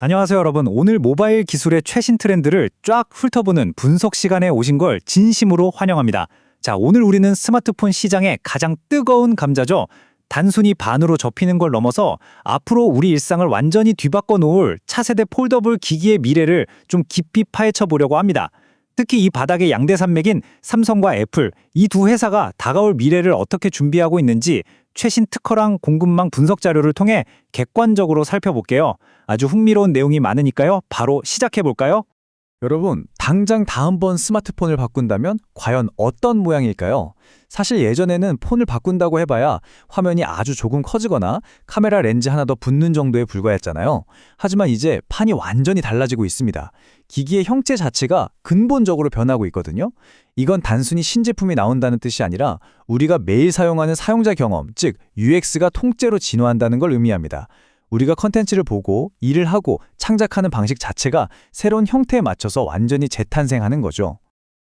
안녕하세요, 여러분. 오늘 모바일 기술의 최신 트렌드를 쫙 훑어보는 분석 시간에 오신 걸 진심으로 환영합니다. 자, 오늘 우리는 스마트폰 시장의 가장 뜨거운 감자죠. 단순히 반으로 접히는 걸 넘어서 앞으로 우리 일상을 완전히 뒤바꿔 놓을 차세대 폴더블 기기의 미래를 좀 깊이 파헤쳐 보려고 합니다. 특히 이 바닥의 양대 산맥인 삼성과 애플, 이 두 회사가 다가올 미래를 어떻게 준비하고 있는지 최신 특허랑 공급망 분석 자료를 통해 객관적으로 살펴볼게요. 아주 흥미로운 내용이 많으니까요. 바로 시작해 볼까요? 여러분, 당장 다음번 스마트폰을 바꾼다면 과연 어떤 모양일까요? 사실 예전에는 폰을 바꾼다고 해봐야 화면이 아주 조금 커지거나 카메라 렌즈 하나 더 붙는 정도에 불과했잖아요. 하지만 이제 판이 완전히 달라지고 있습니다. 기기의 형체 자체가 근본적으로 변하고 있거든요. 이건 단순히 신제품이 나온다는 뜻이 아니라 우리가 매일 사용하는 사용자 경험, 즉 UX가 통째로 진화한다는 걸 의미합니다. 우리가 컨텐츠를 보고 일을 하고 창작하는 방식 자체가 새로운 형태에 맞춰서 완전히 재탄생하는 거죠.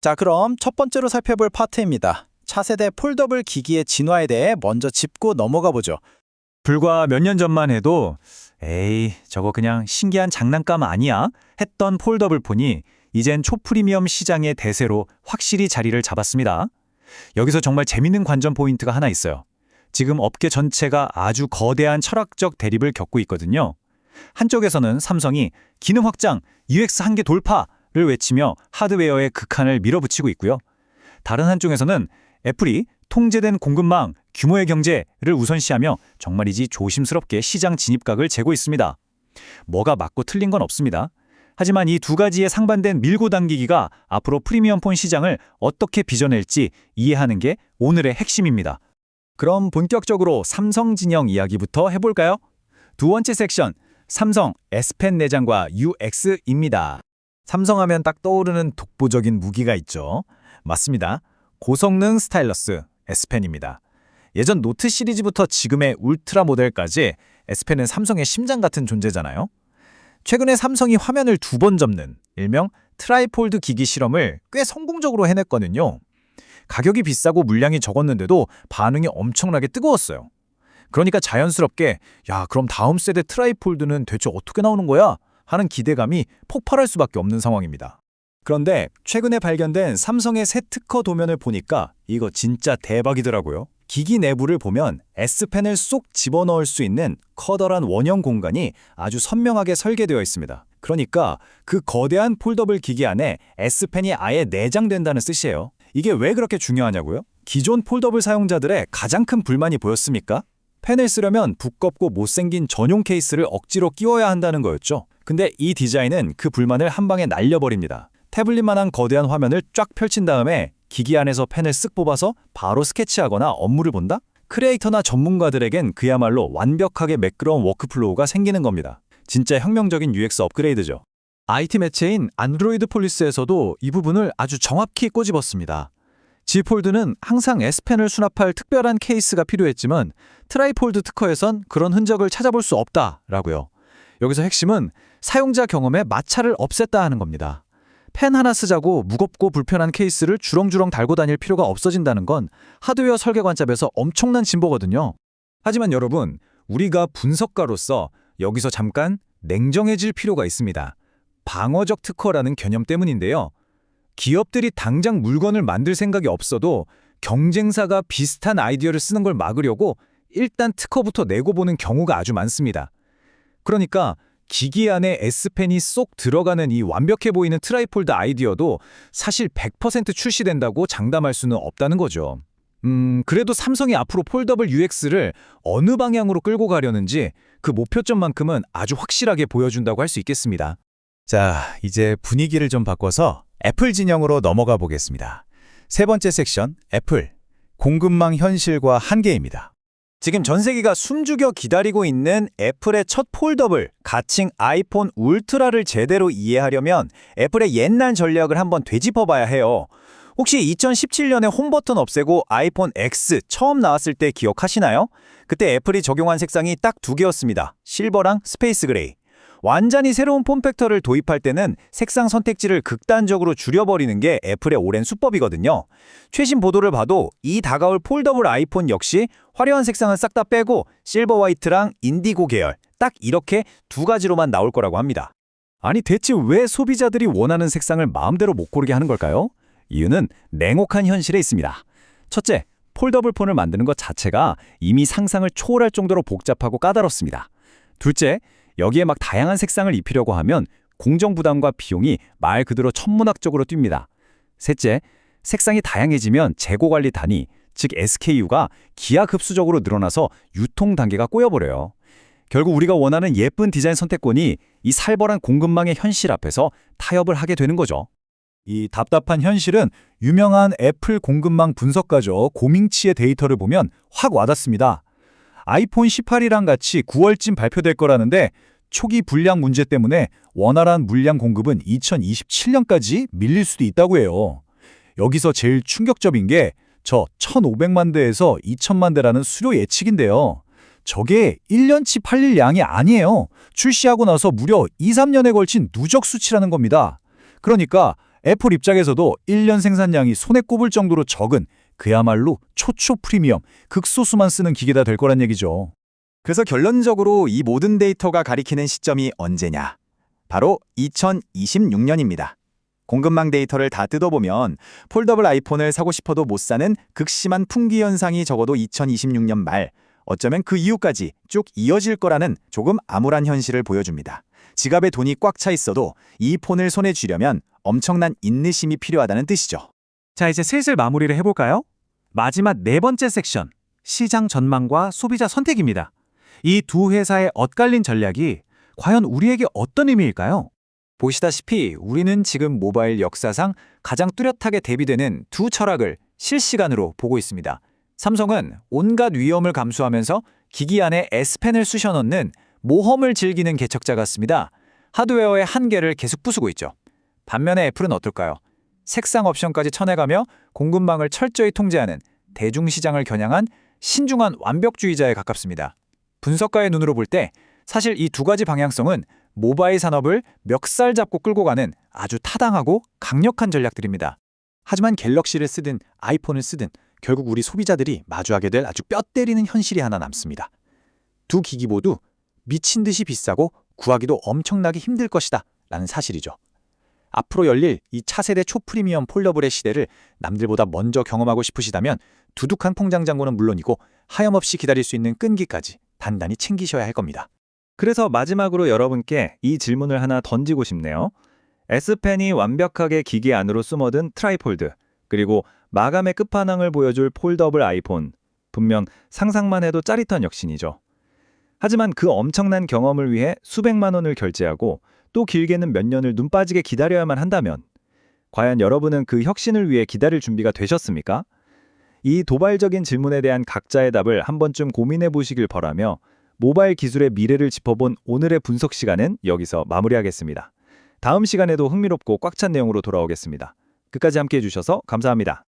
자, 그럼 첫 번째로 살펴볼 파트입니다. 차세대 폴더블 기기의 진화에 대해 먼저 짚고 넘어가 보죠. 불과 몇 년 전만 해도 에이, 저거 그냥 신기한 장난감 아니야? 했던 폴더블 폰이 이젠 초프리미엄 시장의 대세로 확실히 자리를 잡았습니다. 여기서 정말 재밌는 관전 포인트가 하나 있어요. 지금 업계 전체가 아주 거대한 철학적 대립을 겪고 있거든요. 한쪽에서는 삼성이 기능 확장, UX 한계 돌파를 외치며 하드웨어의 극한을 밀어붙이고 있고요. 다른 한쪽에서는 애플이 통제된 공급망, 규모의 경제를 우선시하며 정말이지 조심스럽게 시장 진입각을 재고 있습니다. 뭐가 맞고 틀린 건 없습니다. 하지만 이 두 가지의 상반된 밀고 당기기가 앞으로 프리미엄폰 시장을 어떻게 빚어낼지 이해하는 게 오늘의 핵심입니다. 그럼 본격적으로 삼성 진영 이야기부터 해볼까요? 두 번째 섹션, 삼성 S펜 내장과 UX입니다. 삼성하면 딱 떠오르는 독보적인 무기가 있죠. 맞습니다. 고성능 스타일러스 S펜입니다. 예전 노트 시리즈부터 지금의 울트라 모델까지 S펜은 삼성의 심장 같은 존재잖아요. 최근에 삼성이 화면을 두 번 접는 일명 트라이폴드 기기 실험을 꽤 성공적으로 해냈거든요. 가격이 비싸고 물량이 적었는데도 반응이 엄청나게 뜨거웠어요. 그러니까 자연스럽게 야, 그럼 다음 세대 트라이폴드는 대체 어떻게 나오는 거야? 하는 기대감이 폭발할 수밖에 없는 상황입니다. 그런데 최근에 발견된 삼성의 새 특허 도면을 보니까 이거 진짜 대박이더라고요. 기기 내부를 보면 S펜을 쏙 집어넣을 수 있는 커다란 원형 공간이 아주 선명하게 설계되어 있습니다. 그러니까 그 거대한 폴더블 기기 안에 S펜이 아예 내장된다는 뜻이에요. 이게 왜 그렇게 중요하냐고요? 기존 폴더블 사용자들의 가장 큰 불만이 보였습니까? 펜을 쓰려면 두껍고 못생긴 전용 케이스를 억지로 끼워야 한다는 거였죠. 근데 이 디자인은 그 불만을 한 방에 날려버립니다. 태블릿만한 거대한 화면을 쫙 펼친 다음에 기기 안에서 펜을 쓱 뽑아서 바로 스케치하거나 업무를 본다? 크리에이터나 전문가들에겐 그야말로 완벽하게 매끄러운 워크플로우가 생기는 겁니다. 진짜 혁명적인 UX 업그레이드죠. IT 매체인 안드로이드 폴리스에서도 이 부분을 아주 정확히 꼬집었습니다. G폴드는 항상 S펜을 수납할 특별한 케이스가 필요했지만 트라이폴드 특허에선 그런 흔적을 찾아볼 수 없다라고요. 여기서 핵심은 사용자 경험에 마찰을 없앴다 하는 겁니다. 펜 하나 쓰자고 무겁고 불편한 케이스를 주렁주렁 달고 다닐 필요가 없어진다는 건 하드웨어 설계 관점에서 엄청난 진보거든요. 하지만 여러분, 우리가 분석가로서 여기서 잠깐 냉정해질 필요가 있습니다. 방어적 특허라는 개념 때문인데요. 기업들이 당장 물건을 만들 생각이 없어도 경쟁사가 비슷한 아이디어를 쓰는 걸 막으려고 일단 특허부터 내고 보는 경우가 아주 많습니다. 그러니까 기기 안에 S펜이 쏙 들어가는 이 완벽해 보이는 트라이폴드 아이디어도 사실 100% 출시된다고 장담할 수는 없다는 거죠. 그래도 삼성이 앞으로 폴더블 UX를 어느 방향으로 끌고 가려는지 그 목표점만큼은 아주 확실하게 보여준다고 할 수 있겠습니다. 자, 이제 분위기를 좀 바꿔서 애플 진영으로 넘어가 보겠습니다. 세 번째 섹션, 애플. 공급망 현실과 한계입니다. 지금 전 세계가 숨죽여 기다리고 있는 애플의 첫 폴더블, 가칭 아이폰 울트라를 제대로 이해하려면 애플의 옛날 전략을 한번 되짚어봐야 해요. 혹시 2017년에 홈버튼 없애고 아이폰 X 처음 나왔을 때 기억하시나요? 그때 애플이 적용한 색상이 딱 두 개였습니다. 실버랑 스페이스 그레이. 완전히 새로운 폼팩터를 도입할 때는 색상 선택지를 극단적으로 줄여버리는 게 애플의 오랜 수법이거든요. 최신 보도를 봐도 이 다가올 폴더블 아이폰 역시 화려한 색상은 싹 다 빼고 실버 화이트랑 인디고 계열 딱 이렇게 두 가지로만 나올 거라고 합니다. 아니 대체 왜 소비자들이 원하는 색상을 마음대로 못 고르게 하는 걸까요? 이유는 냉혹한 현실에 있습니다. 첫째, 폴더블 폰을 만드는 것 자체가 이미 상상을 초월할 정도로 복잡하고 까다롭습니다. 둘째, 여기에 막 다양한 색상을 입히려고 하면 공정 부담과 비용이 말 그대로 천문학적으로 뜁니다. 셋째, 색상이 다양해지면 재고 관리 단위, 즉 SKU가 기하급수적으로 늘어나서 유통 단계가 꼬여버려요. 결국 우리가 원하는 예쁜 디자인 선택권이 이 살벌한 공급망의 현실 앞에서 타협을 하게 되는 거죠. 이 답답한 현실은 유명한 애플 공급망 분석가죠. 고밍치의 데이터를 보면 확 와닿습니다. 아이폰 18이랑 같이 9월쯤 발표될 거라는데 초기 불량 문제 때문에 원활한 물량 공급은 2027년까지 밀릴 수도 있다고 해요. 여기서 제일 충격적인 게 저 1,500만 대에서 2,000만 대라는 수요 예측인데요. 저게 1년치 팔릴 양이 아니에요. 출시하고 나서 무려 2, 3년에 걸친 누적 수치라는 겁니다. 그러니까 애플 입장에서도 1년 생산량이 손에 꼽을 정도로 적은 그야말로 초초 프리미엄, 극소수만 쓰는 기계다 될 거란 얘기죠. 그래서 결론적으로 이 모든 데이터가 가리키는 시점이 언제냐? 바로 2026년입니다. 공급망 데이터를 다 뜯어보면 폴더블 아이폰을 사고 싶어도 못 사는 극심한 풍기 현상이 적어도 2026년 말, 어쩌면 그 이후까지 쭉 이어질 거라는 조금 암울한 현실을 보여줍니다. 지갑에 돈이 꽉 차 있어도 이 폰을 손에 쥐려면 엄청난 인내심이 필요하다는 뜻이죠. 자, 이제 슬슬 마무리를 해볼까요? 마지막 네 번째 섹션, 시장 전망과 소비자 선택입니다. 이 두 회사의 엇갈린 전략이 과연 우리에게 어떤 의미일까요? 보시다시피 우리는 지금 모바일 역사상 가장 뚜렷하게 대비되는 두 철학을 실시간으로 보고 있습니다. 삼성은 온갖 위험을 감수하면서 기기 안에 S펜을 쑤셔 넣는 모험을 즐기는 개척자 같습니다. 하드웨어의 한계를 계속 부수고 있죠. 반면에 애플은 어떨까요? 색상 옵션까지 쳐내가며 공급망을 철저히 통제하는 대중시장을 겨냥한 신중한 완벽주의자에 가깝습니다. 분석가의 눈으로 볼 때 사실 이 두 가지 방향성은 모바일 산업을 멱살 잡고 끌고 가는 아주 타당하고 강력한 전략들입니다. 하지만 갤럭시를 쓰든 아이폰을 쓰든 결국 우리 소비자들이 마주하게 될 아주 뼈 때리는 현실이 하나 남습니다. 두 기기 모두 미친 듯이 비싸고 구하기도 엄청나게 힘들 것이다 라는 사실이죠. 앞으로 열릴 이 차세대 초프리미엄 폴더블의 시대를 남들보다 먼저 경험하고 싶으시다면 두둑한 통장 잔고는 물론이고 하염없이 기다릴 수 있는 끈기까지 단단히 챙기셔야 할 겁니다. 그래서 마지막으로 여러분께 이 질문을 하나 던지고 싶네요. S펜이 완벽하게 기기 안으로 숨어든 트라이폴드, 그리고 마감의 끝판왕을 보여줄 폴더블 아이폰. 분명 상상만 해도 짜릿한 혁신이죠. 하지만 그 엄청난 경험을 위해 수백만 원을 결제하고 또 길게는 몇 년을 눈 빠지게 기다려야만 한다면 과연 여러분은 그 혁신을 위해 기다릴 준비가 되셨습니까? 이 도발적인 질문에 대한 각자의 답을 한 번쯤 고민해 보시길 바라며 모바일 기술의 미래를 짚어본 오늘의 분석 시간은 여기서 마무리하겠습니다. 다음 시간에도 흥미롭고 꽉 찬 내용으로 돌아오겠습니다. 끝까지 함께해 주셔서 감사합니다.